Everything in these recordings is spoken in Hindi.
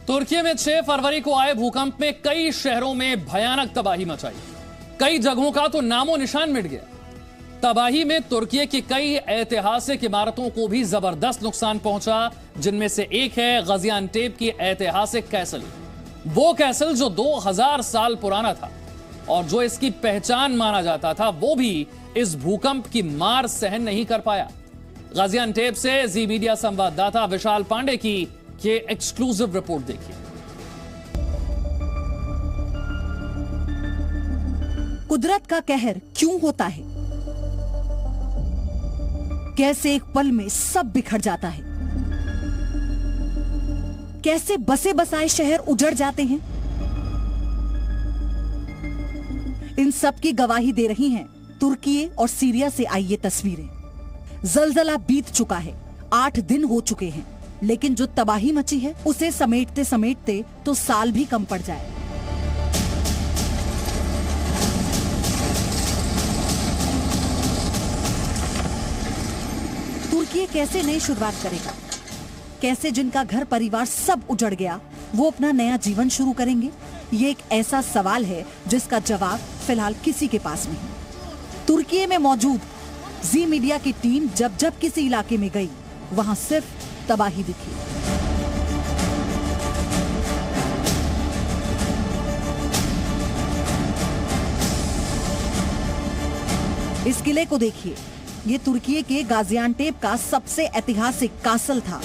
तुर्की में 6 फरवरी को आए भूकंप में कई शहरों में भयानक तबाही मचाई। कई जगहों का तो नामो निशान मिट गया। तबाही में तुर्की की कई ऐतिहासिक इमारतों को भी जबरदस्त नुकसान पहुंचा, जिनमें से एक है गाजियान्टेप की ऐतिहासिक कैसल। वो कैसल जो 2000 साल पुराना था और जो इसकी पहचान माना जाता था, वो भी इस भूकंप की मार सहन नहीं कर पाया। गाजियान्टेप से जी मीडिया संवाददाता विशाल पांडे की ये एक्सक्लूसिव रिपोर्ट देखिए। कुदरत का कहर क्यों होता है? कैसे एक पल में सब बिखर जाता है? कैसे बसे बसाए शहर उजड़ जाते हैं? इन सब की गवाही दे रही हैं तुर्की और सीरिया से आई ये तस्वीरें। जलजला बीत चुका है, 8 दिन हो चुके हैं, लेकिन जो तबाही मची है उसे समेटते समेटते तो साल भी कम पड़ जाए। तुर्की कैसे नई शुरुआत करेगा? कैसे जिनका घर परिवार सब उजड़ गया वो अपना नया जीवन शुरू करेंगे? ये एक ऐसा सवाल है जिसका जवाब फिलहाल किसी के पास नहीं। तुर्की में मौजूद जी मीडिया की टीम जब जब किसी इलाके में गई, वहां सिर्फ तबाही दिखी। इस किले को देखिए, ये तुर्की के गाजियान्टेप का सबसे ऐतिहासिक कासल था।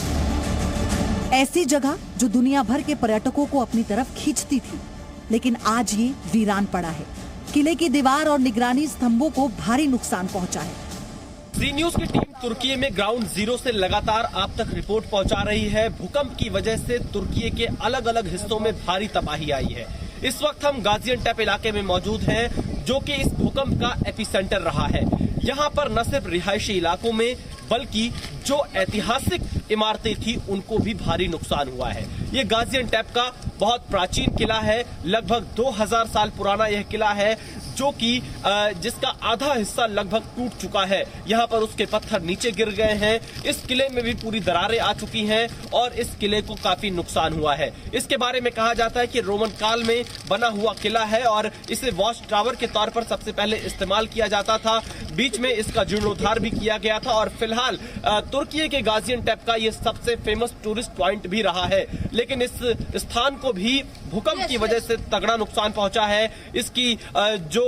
ऐसी जगह जो दुनिया भर के पर्यटकों को अपनी तरफ खींचती थी, लेकिन आज ये वीरान पड़ा है। किले की दीवार और निगरानी स्तंभों को भारी नुकसान पहुंचा है। जी न्यूज की टीम तुर्की में ग्राउंड जीरो से लगातार आप तक रिपोर्ट पहुंचा रही है। भूकंप की वजह से तुर्की के अलग अलग हिस्सों में भारी तबाही आई है। इस वक्त हम गाजियान्टेप इलाके में मौजूद हैं, जो कि इस भूकंप का एपिसेंटर रहा है। यहाँ पर न सिर्फ रिहायशी इलाकों में बल्कि जो ऐतिहासिक इमारतें थी उनको भी भारी नुकसान हुआ है। ये गाजियान्टेप का बहुत प्राचीन किला है, लगभग 2000 साल पुराना यह किला है, जो कि जिसका आधा हिस्सा लगभग टूट चुका है। यहाँ पर उसके पत्थर नीचे गिर गए हैं। इस किले में भी पूरी दरारें आ चुकी हैं और इस किले को काफी नुकसान हुआ है। इसके बारे में कहा जाता है कि रोमन काल में बना हुआ किला है और इसे वॉच टावर के तौर पर सबसे पहले इस्तेमाल किया जाता था। बीच में इसका जीर्णोद्धार भी किया गया था और फिलहाल तुर्की के गाजियान्टेप का ये सबसे फेमस टूरिस्ट पॉइंट भी रहा है। लेकिन इस स्थान को भी भूकंप की वजह से तगड़ा नुकसान पहुंचा है। इसकी जो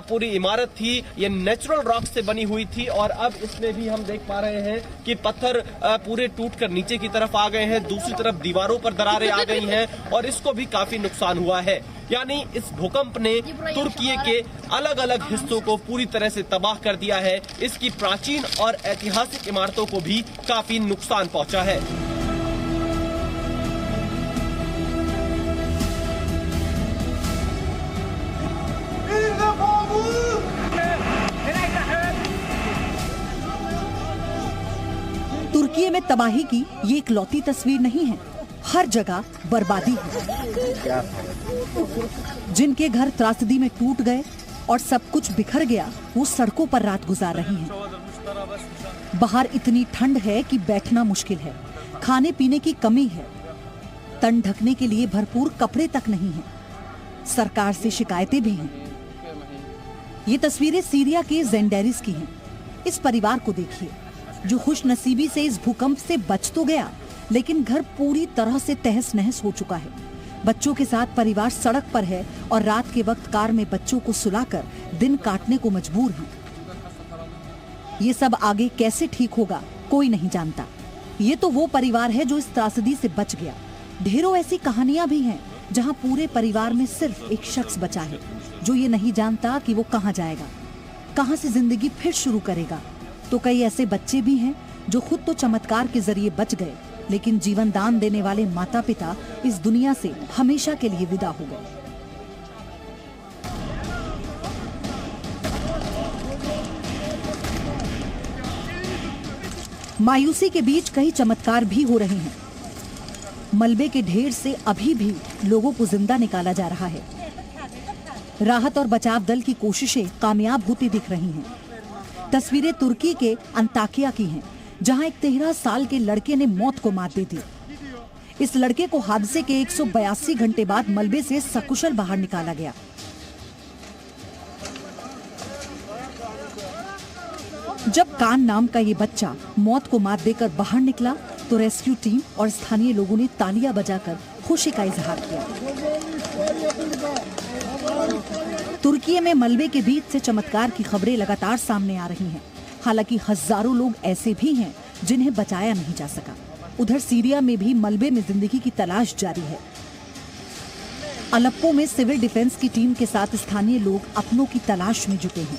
पूरी इमारत थी ये नेचुरल रॉक से बनी हुई थी और अब इसमें भी हम देख पा रहे हैं कि पत्थर पूरे टूटकर नीचे की तरफ आ गए हैं। दूसरी तरफ दीवारों पर दरारें आ गई हैं और इसको भी काफी नुकसान हुआ है। यानी इस भूकंप ने तुर्की के अलग अलग हिस्सों को पूरी तरह से तबाह कर दिया है। इसकी प्राचीन और ऐतिहासिक इमारतों को भी काफी नुकसान पहुंचा है। तुर्की में तबाही की ये इकलौती तस्वीर नहीं है, हर जगह बर्बादी है। जिनके घर त्रासदी में टूट गए और सब कुछ बिखर गया, वो सड़कों पर रात गुजार रही हैं। बाहर इतनी ठंड है कि बैठना मुश्किल है, खाने पीने की कमी है, तन ढकने के लिए भरपूर कपड़े तक नहीं है। सरकार से शिकायतें भी हैं। ये तस्वीरें सीरिया के ज़ेंडेरिस की हैं। इस परिवार को देखिए, जो खुशनसीबी से इस भूकंप से बच तो गया, लेकिन घर पूरी तरह से तहस नहस हो चुका है। बच्चों के साथ परिवार सड़क पर है और रात के वक्त कार में बच्चों को सुलाकर दिन काटने को मजबूर हैं। ये सब आगे कैसे ठीक होगा कोई नहीं जानता। ये तो वो परिवार है जो इस त्रासदी से बच गया। ढेरों ऐसी कहानियां भी हैं जहां पूरे परिवार में सिर्फ एक शख्स बचा है, जो ये नहीं जानता कि वो कहां जाएगा, कहां से जिंदगी फिर शुरू करेगा। तो कई ऐसे बच्चे भी हैं जो खुद तो चमत्कार के जरिए बच गए, लेकिन जीवन दान देने वाले माता पिता इस दुनिया से हमेशा के लिए विदा हो गए। मायूसी के बीच कई चमत्कार भी हो रहे हैं। मलबे के ढेर से अभी भी लोगों को जिंदा निकाला जा रहा है। राहत और बचाव दल की कोशिशें कामयाब होती दिख रही हैं। तस्वीरें तुर्की के अंताकिया की हैं, जहां एक 13 साल के लड़के ने मौत को मात दे दी। इस लड़के को हादसे के 182 घंटे बाद मलबे से सकुशल बाहर निकाला गया। जब कान नाम का ये बच्चा मौत को मात देकर बाहर निकला तो रेस्क्यू टीम और स्थानीय लोगों ने तालियां बजाकर खुशी का इजहार किया। तुर्की में मलबे के बीच से चमत्कार की खबरें लगातार सामने आ रही हैं। हालांकि हजारों लोग ऐसे भी हैं जिन्हें बचाया नहीं जा सका। उधर सीरिया में भी मलबे में जिंदगी की तलाश जारी है। अलेप्पो में सिविल डिफेंस की टीम के साथ स्थानीय लोग अपनों की तलाश में जुटे हैं।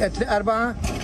4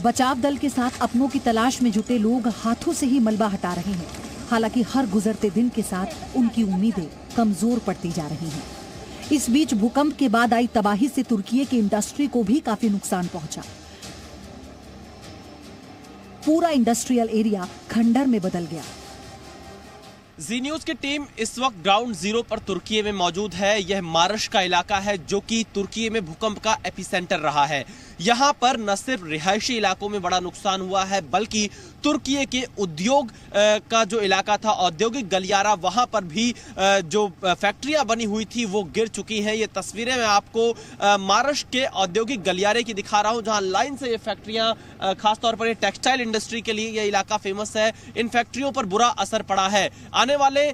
बचाव दल के साथ अपनों की तलाश में जुटे लोग हाथों से ही मलबा हटा रहे हैं। हालांकि हर गुजरते दिन के साथ उनकी उम्मीदें कमजोर पड़ती जा रही हैं। इस बीच भूकंप के बाद आई तबाही से तुर्की की इंडस्ट्री को भी काफी नुकसान पहुंचा। पूरा इंडस्ट्रियल एरिया खंडर में बदल गया। जी न्यूज की टीम इस वक्त ग्राउंड जीरो पर तुर्की में मौजूद है। यह मारश का इलाका है जो कि तुर्की में भूकंप का एपिसेंटर रहा है। यहाँ पर न सिर्फ रिहायशी इलाकों में बड़ा नुकसान हुआ है बल्कि तुर्की के उद्योग का जो इलाका था, औद्योगिक गलियारा, वहां पर भी जो फैक्ट्रियां बनी हुई थी वो गिर चुकी हैं। ये तस्वीरें मैं आपको मारश के औद्योगिक गलियारे की दिखा रहा हूं जहां लाइन से ये फैक्ट्रियां, खासतौर पर ये टेक्सटाइल इंडस्ट्री के लिए ये इलाका फेमस है। इन फैक्ट्रियों पर बुरा असर पड़ा है। आने वाले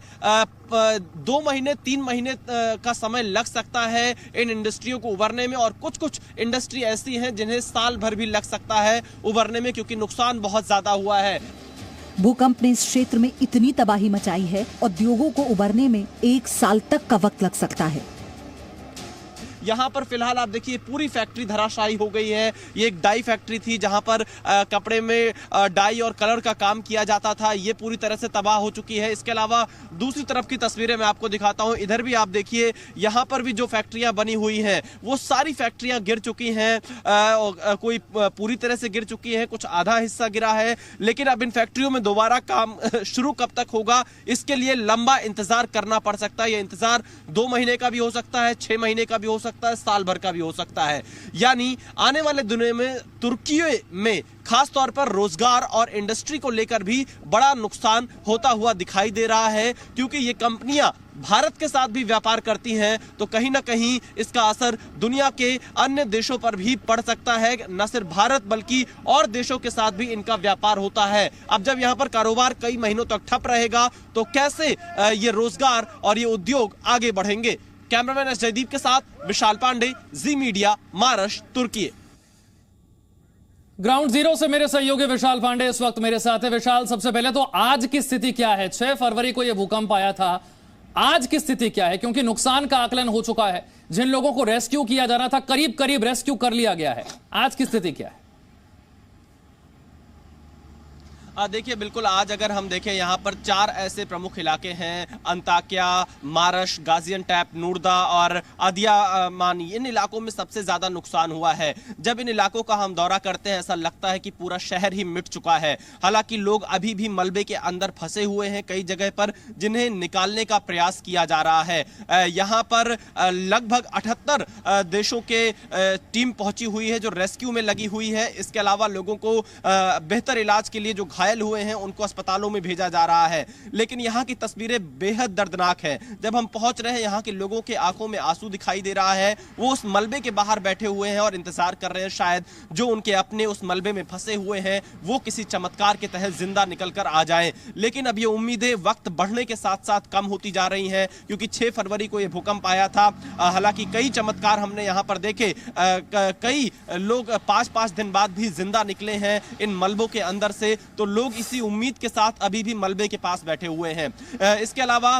2 महीने 3 महीने का समय लग सकता है इन इंडस्ट्रियों को उभरने में, और कुछ इंडस्ट्री ऐसी हैं जिन्हें साल भर भी लग सकता है उभरने में क्योंकि नुकसान बहुत ज्यादा हुआ है। भूकंप ने इस क्षेत्र में इतनी तबाही मचाई है, उद्योगों को उभरने में 1 साल तक का वक्त लग सकता है। यहाँ पर फिलहाल आप देखिए पूरी फैक्ट्री धराशायी हो गई है। ये एक डाई फैक्ट्री थी जहां पर कपड़े में डाई और कलर का काम किया जाता था। ये पूरी तरह से तबाह हो चुकी है। इसके अलावा दूसरी तरफ की तस्वीरें मैं आपको दिखाता हूं। इधर भी आप देखिए, यहाँ पर भी जो फैक्ट्रियां बनी हुई हैं वो सारी फैक्ट्रियां गिर चुकी हैं। कोई पूरी तरह से गिर चुकी है, कुछ आधा हिस्सा गिरा है। लेकिन अब इन फैक्ट्रियों में दोबारा काम शुरू कब तक होगा, इसके लिए लंबा इंतजार करना पड़ सकता है। यह इंतजार 2 महीने का भी हो सकता है, 6 महीने का भी हो सकता है, साल भर का भी हो सकता है। यानी आने वाले दिनों में तुर्की में खास तौर पर रोजगार और इंडस्ट्री को लेकर भी बड़ा नुकसान होता हुआ दिखाई दे रहा है क्योंकि ये कंपनियां भारत के साथ भी व्यापार करती हैं, तो कहीं ना कहीं इसका असर दुनिया के अन्य देशों पर भी पड़ सकता है। न सिर्फ भारत बल्कि और देशों के साथ भी इनका व्यापार होता है। अब जब यहाँ पर कारोबार कई महीनों तक ठप रहेगा तो कैसे ये रोजगार और ये उद्योग आगे बढ़ेंगे। कैमरामैन एस जयदीप के साथ विशाल पांडे, जी मीडिया, मारश, तुर्की। ग्राउंड जीरो से मेरे सहयोगी विशाल पांडे इस वक्त मेरे साथ है। विशाल, सबसे पहले तो आज की स्थिति क्या है? 6 फरवरी को यह भूकंप आया था, आज की स्थिति क्या है? क्योंकि नुकसान का आकलन हो चुका है। जिन लोगों को रेस्क्यू किया जाना था करीब करीब रेस्क्यू कर लिया गया है। आज की स्थिति क्या है? देखिए, बिल्कुल आज अगर हम देखें यहाँ पर 4 ऐसे प्रमुख इलाके हैं, अंताक्या, मारश, गाजियान्टेप, नूरदा और अदियामान। इन इलाकों में सबसे ज्यादा नुकसान हुआ है। जब इन इलाकों का हम दौरा करते हैं ऐसा लगता है कि पूरा शहर ही मिट चुका है। हालांकि लोग अभी भी मलबे के अंदर फंसे हुए हैं कई जगह पर, जिन्हें निकालने का प्रयास किया जा रहा है। यहाँ पर लगभग 78 देशों के टीम पहुंची हुई है जो रेस्क्यू में लगी हुई है। इसके अलावा लोगों को बेहतर इलाज के लिए जो घायल हुए हैं उनको अस्पतालों में भेजा जा रहा है। लेकिन यहाँ की तस्वीरें बेहद दर्दनाक है। जब हम पहुंच रहे हैं यहाँ के लोगों के आंखों में आंसू दिखाई दे रहा है। वो उस मलबे के बाहर बैठे हुए हैं और इंतजार कर रहे हैं शायद जो उनके अपने उस मलबे में फंसे हुए हैं वो किसी चमत्कार के तहत जिंदा निकलकर आ जाएं। लेकिन अब ये उम्मीदें वक्त बढ़ने के साथ साथ कम होती जा रही हैं क्योंकि 6 फरवरी को ये भूकंप आया था। हालांकि कई चमत्कार हमने यहाँ पर देखे। कई लोग 5-5 दिन बाद भी जिंदा निकले हैं इन मलबों के अंदर से। तो लोग इसी उम्मीद के साथ अभी भी मलबे के पास बैठे हुए हैं। इसके अलावा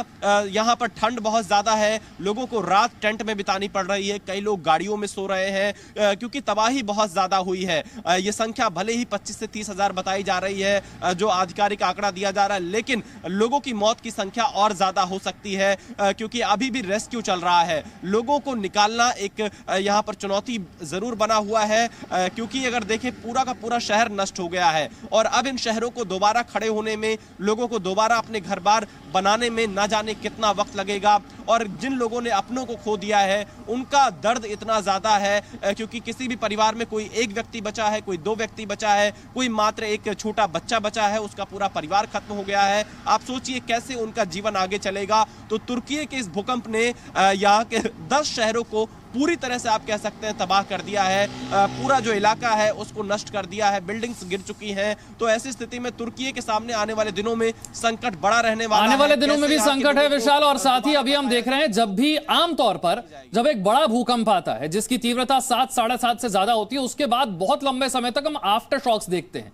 यहाँ पर ठंड बहुत ज्यादा है। लोगों को रात टेंट में बितानी पड़ रही है। कई लोग गाड़ियों में सो रहे हैं क्योंकि तबाही बहुत ज्यादा हुई है। ये संख्या भले ही 25 से 30 हजार बताई जा रही है जो आधिकारिक आंकड़ा दिया जा रहा है, लेकिन लोगों की मौत की संख्या और ज्यादा हो सकती है क्योंकि अभी भी रेस्क्यू चल रहा है। लोगों को निकालना एक यहाँ पर चुनौती जरूर बना हुआ है क्योंकि अगर देखें पूरा का पूरा शहर नष्ट हो गया है और अब इन शहरों शहरों को दोबारा खड़े होने में, लोगों को दोबारा अपने घर बार बनाने में ना जाने कितना वक्त लगेगा। और जिन लोगों ने अपनों को खो दिया है उनका दर्द इतना ज्यादा है, क्योंकि किसी भी परिवार में कोई एक व्यक्ति बचा है, कोई दो व्यक्ति बचा है, कोई मात्र एक छोटा बच्चा बचा है, उसका पूरा परिवार खत्म हो गया है। आप सोचिए कैसे उनका जीवन आगे चलेगा। तो तुर्की के इस भूकंप ने यहाँ के 10 शहरों को पूरी तरह से आप कह सकते हैं तबाह कर दिया है। पूरा जो इलाका है उसको नष्ट कर दिया है, बिल्डिंग्स गिर चुकी हैं। तो ऐसी स्थिति में तुर्की के सामने आने वाले दिनों में संकट बड़ा रहने वाला है। आने वाले दिनों में भी संकट है विशाल, और साथ ही अभी हम देख रहे हैं जब भी आमतौर पर जब एक बड़ा भूकंप आता है जिसकी तीव्रता 7, 7.5 से ज्यादा होती है, उसके बाद बहुत लंबे समय तक हम आफ्टर शॉक्स देखते हैं।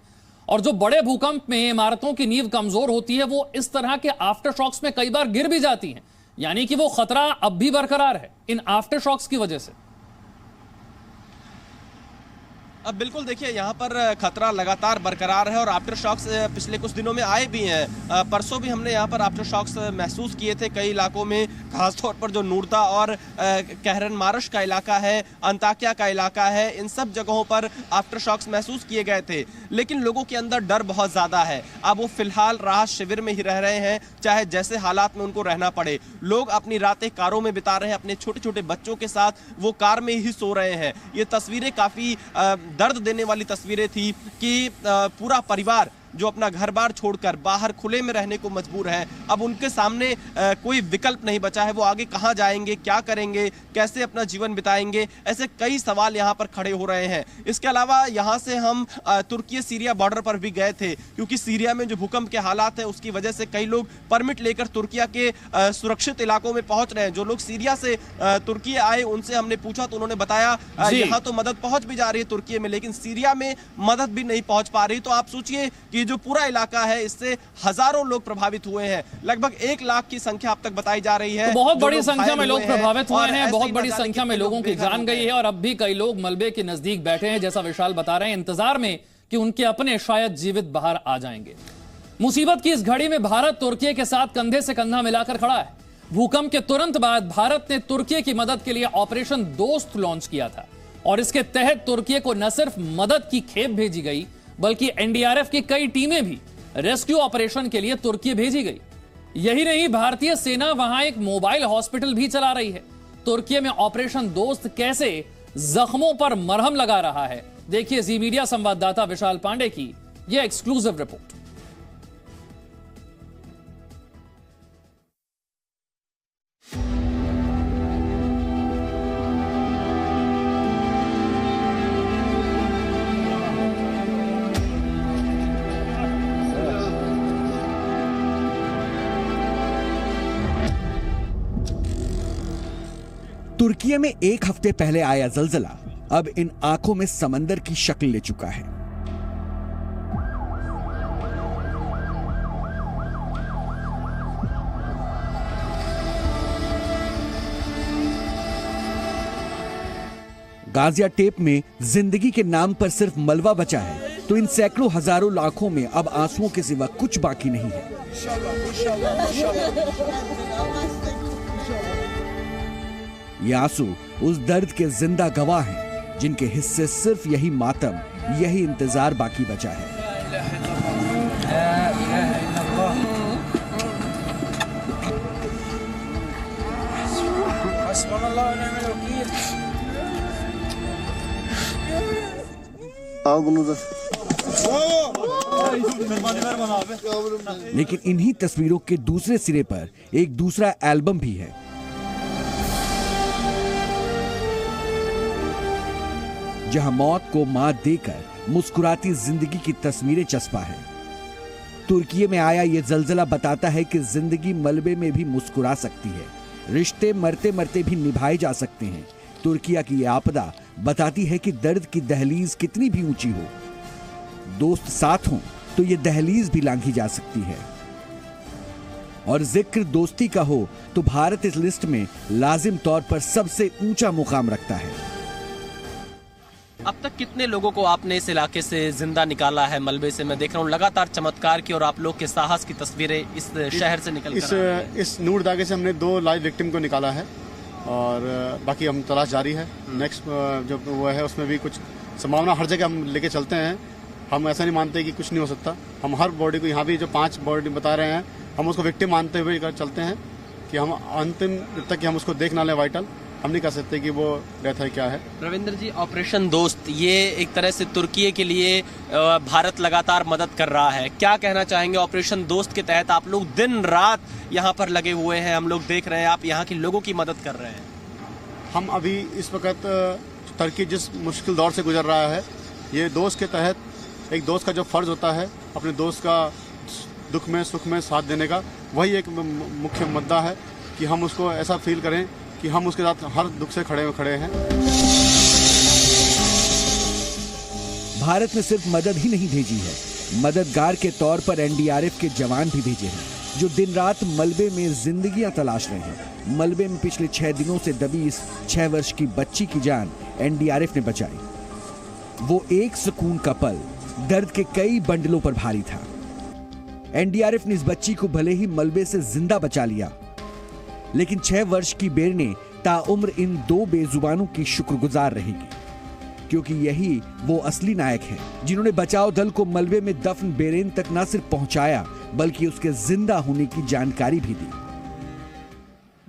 और जो बड़े भूकंप में इमारतों की नींव कमजोर होती है वो इस तरह के आफ्टर शॉक्स में कई बार गिर भी जाती हैं, यानी कि वो खतरा अब भी बरकरार है इन आफ्टर शॉक्स की वजह से। अब बिल्कुल देखिए यहाँ पर खतरा लगातार बरकरार है और आफ्टर शॉक्स पिछले कुछ दिनों में आए भी हैं। परसों भी हमने यहाँ पर आफ्टर शॉक्स महसूस किए थे कई इलाकों में, खासतौर पर जो नूरदा और कहरन मारश का इलाका है, अंताकिया का इलाका है, इन सब जगहों पर आफ्टर शॉक्स महसूस किए गए थे। लेकिन लोगों के अंदर डर बहुत ज़्यादा है। अब वो फिलहाल राहत शिविर में ही रह रहे हैं, चाहे जैसे हालात में उनको रहना पड़े। लोग अपनी रातें कारों में बिता रहे हैं, अपने छोटे छोटे बच्चों के साथ वो कार में ही सो रहे हैं। ये तस्वीरें काफ़ी दर्द देने वाली तस्वीरें थी कि पूरा परिवार जो अपना घर बार छोड़कर बाहर खुले में रहने को मजबूर है, अब उनके सामने कोई विकल्प नहीं बचा है। वो आगे कहां जाएंगे, क्या करेंगे, कैसे अपना जीवन बिताएंगे, ऐसे कई सवाल यहां पर खड़े हो रहे हैं। इसके अलावा यहां से हम तुर्की सीरिया बॉर्डर पर भी गए थे, क्योंकि सीरिया में जो भूकंप के हालात है उसकी वजह से कई लोग परमिट लेकर तुर्किया के सुरक्षित इलाकों में पहुंच रहे हैं। जो लोग सीरिया से तुर्की आए उनसे हमने पूछा तो उन्होंने बताया यहाँ तो मदद पहुंच भी जा रही है तुर्की में, लेकिन सीरिया में मदद भी नहीं पहुंच पा रही। तो आप सोचिए कि जो पूरा इलाका है इससे हजारों लोग प्रभावित हुए हैं। लगभग 1 लाख की संख्या अब तक बताई जा रही है। तो बहुत बड़ी संख्या में लोग प्रभावित हुए हैं, बहुत बड़ी संख्या में लोगों की जान गई है और अब भी कई लोग मलबे के नजदीक बैठे हैं, जैसा विशाल बता रहे हैं, इंतजार में कि उनके अपने शायद जीवित बाहर आ जाएंगे। मुसीबत की इस घड़ी में भारत तुर्की के साथ कंधे से कंधा मिलाकर खड़ा है। भूकंप के तुरंत बाद भारत ने तुर्की की मदद के लिए ऑपरेशन दोस्त लॉन्च किया था और इसके तहत तुर्की को न सिर्फ मदद की खेप भेजी गई बल्कि एनडीआरएफ की कई टीमें भी रेस्क्यू ऑपरेशन के लिए तुर्की भेजी गई। यही नहीं, भारतीय सेना वहां एक मोबाइल हॉस्पिटल भी चला रही है। तुर्की में ऑपरेशन दोस्त कैसे जख्मों पर मरहम लगा रहा है, देखिए जी मीडिया संवाददाता विशाल पांडे की यह एक्सक्लूसिव रिपोर्ट। तुर्की में 1 हफ्ते पहले आया जलजला अब इन आंखों में समंदर की शक्ल ले चुका है। गाजियाटेप में जिंदगी के नाम पर सिर्फ मलबा बचा है, तो इन सैकड़ों हजारों लाखों में अब आंसुओं के सिवा कुछ बाकी नहीं है। ये आंसू उस दर्द के जिंदा गवाह हैं जिनके हिस्से सिर्फ यही मातम, यही इंतजार बाकी बचा है। लेकिन इन्हीं तस्वीरों के दूसरे सिरे पर एक दूसरा एल्बम भी है। जहां मौत को मात देकर मुस्कुराती जिंदगी की तस्वीरें चस्पा है। तुर्की में आया यह जलजला बताता है कि जिंदगी मलबे में भी मुस्कुरा सकती है, रिश्ते मरते मरते भी निभाए जा सकते हैं। तुर्की की यह आपदा बताती है कि दर्द की दहलीज कितनी भी ऊंची हो, दोस्त साथ हों तो यह दहलीज भी लांघी जा सकती है। और जिक्र दोस्ती का हो तो भारत इस लिस्ट में लाजिम तौर पर सबसे ऊंचा मुकाम रखता है। अब तक कितने लोगों को आपने इस इलाके से जिंदा निकाला है मलबे से? मैं देख रहा हूँ लगातार चमत्कार की और आप लोग के साहस की तस्वीरें इस शहर से निकल इस नूर दागे से हमने 2 लाइव विक्टिम को निकाला है और बाकी हम तलाश जारी है। नेक्स्ट जो वो है उसमें भी कुछ संभावना हर जगह हम लेके चलते हैं हम ऐसा नहीं मानते कि कुछ नहीं हो सकता। हम हर बॉडी को, यहाँ भी जो 5 बॉडी बता रहे हैं, हम उसको विक्टिम मानते हुए चलते हैं कि हम अंतिम तक कि हम उसको देख ना लें वाइटल, हम नहीं कह सकते कि वो डेथ है क्या है। रविंद्र जी, ऑपरेशन दोस्त ये एक तरह से तुर्की के लिए भारत लगातार मदद कर रहा है, क्या कहना चाहेंगे? ऑपरेशन दोस्त के तहत आप लोग दिन रात यहाँ पर लगे हुए हैं, हम लोग देख रहे हैं, आप यहाँ के लोगों की मदद कर रहे हैं। हम अभी इस वक्त तुर्की जिस मुश्किल दौर से गुजर रहा है, ये दोस्त के तहत एक दोस्त का जो फर्ज होता है अपने दोस्त का दुख में सुख में साथ देने का, वही एक मुख्य मुद्दा है कि हम उसको ऐसा फील करें कि हम उसके साथ हर दुख से खड़े हैं। भारत ने सिर्फ मदद ही नहीं भेजी है, मददगार के तौर पर एनडीआरएफ के जवान भी भेजे हैं, जो दिन रात मलबे में जिंदगियां तलाश रहे हैं। मलबे में पिछले 6 दिनों से दबी इस 6 वर्ष की बच्ची की जान एनडीआरएफ ने बचाई। वो एक सुकून का पल दर्द के कई बंडलों पर भारी था। एनडीआरएफ ने इस बच्ची को भले ही मलबे से जिंदा बचा लिया, लेकिन 6 वर्ष की बेर ने ताउम्र इन 2 बेजुबानों की शुक्रगुजार रहेगी, क्योंकि यही वो असली नायक हैं, जिन्होंने बचाव दल को मलबे में दफन बेरेन तक न सिर्फ पहुंचाया, बल्कि उसके जिंदा होने की जानकारी भी दी।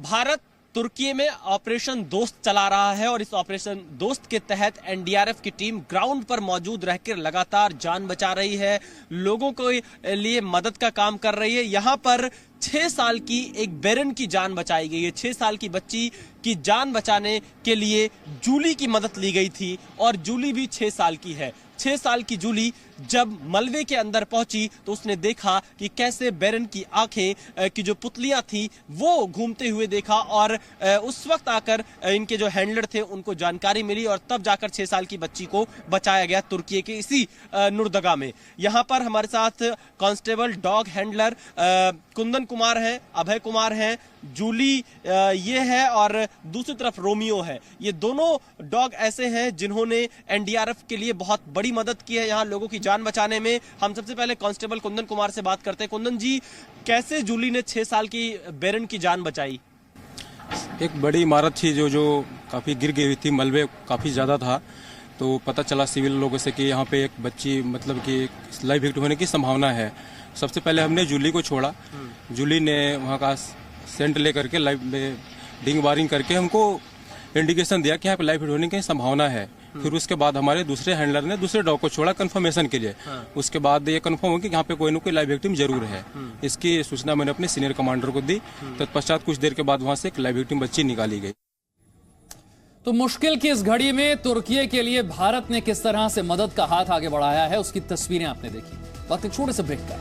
भारत तुर्की में ऑपरेशन दोस्त चला रहा है और इस ऑपरेशन दोस्त के तहत एनडीआरएफ की टीम ग्राउंड पर मौजूद रहकर लगातार जान बचा रही है, लोगों के लिए मदद का काम कर रही है। यहाँ पर 6 साल की एक बेरन की जान बचाई गई है। 6 साल की बच्ची की जान बचाने के लिए जूली की मदद ली गई थी और जूली भी 6 साल की है। 6 साल की जूली जब मलबे के अंदर पहुंची तो उसने देखा कि कैसे बेरन की आंखें की जो पुतलियां थी वो घूमते हुए देखा और उस वक्त आकर इनके जो हैंडलर थे उनको जानकारी मिली और तब जाकर 6 साल की बच्ची को बचाया गया तुर्की के इसी नुरदगा में। यहाँ पर हमारे साथ constable dog handler Kundan Kumar है, अभय कुमार है, जूली ये है और दूसरी तरफ रोमियो है। ये दोनों डॉग ऐसे हैं जिन्होंने एनडीआरएफ के लिए बहुत बड़ी मदद की है यहाँ लोगों की जान बचाने में। हम सबसे पहले कांस्टेबल कुंदन कुमार से बात करते हैं। कुंदन जी, कैसे जूली ने 6 साल की बेरन की जान बचाई? एक बड़ी इमारत थी जो काफी गिर गई हुई थी, मलबे काफी ज्यादा था, तो पता चला सिविल लोगों से कि यहाँ पे एक बच्ची मतलब कि लाइव हिट होने की संभावना है। सबसे पहले हमने जूली को छोड़ा, जूली ने वहाँ का सेंट लेकर के लाइव में डिंग बारिंग करके हमको इंडिकेशन दिया कि यहाँ पे लाइव हिट होने की संभावना है। फिर उसके बाद हमारे दूसरे हैंडलर ने दूसरे डॉग को छोड़ा कंफर्मेशन के लिए। उसके बाद ये कंफर्म हो कि यहाँ पे कोई ना कोई लाइव विक्टिम जरूर है। इसकी सूचना मैंने अपने सीनियर कमांडर को दी, तत्पश्चात कुछ देर के बाद वहां से एक लाइव विक्टिम बच्ची निकाली गई। तो मुश्किल की इस घड़ी में तुर्की के लिए भारत ने किस तरह से मदद का हाथ आगे बढ़ाया है, उसकी तस्वीरें आपने देखी। वक्त एक छोटे से ब्रेक का।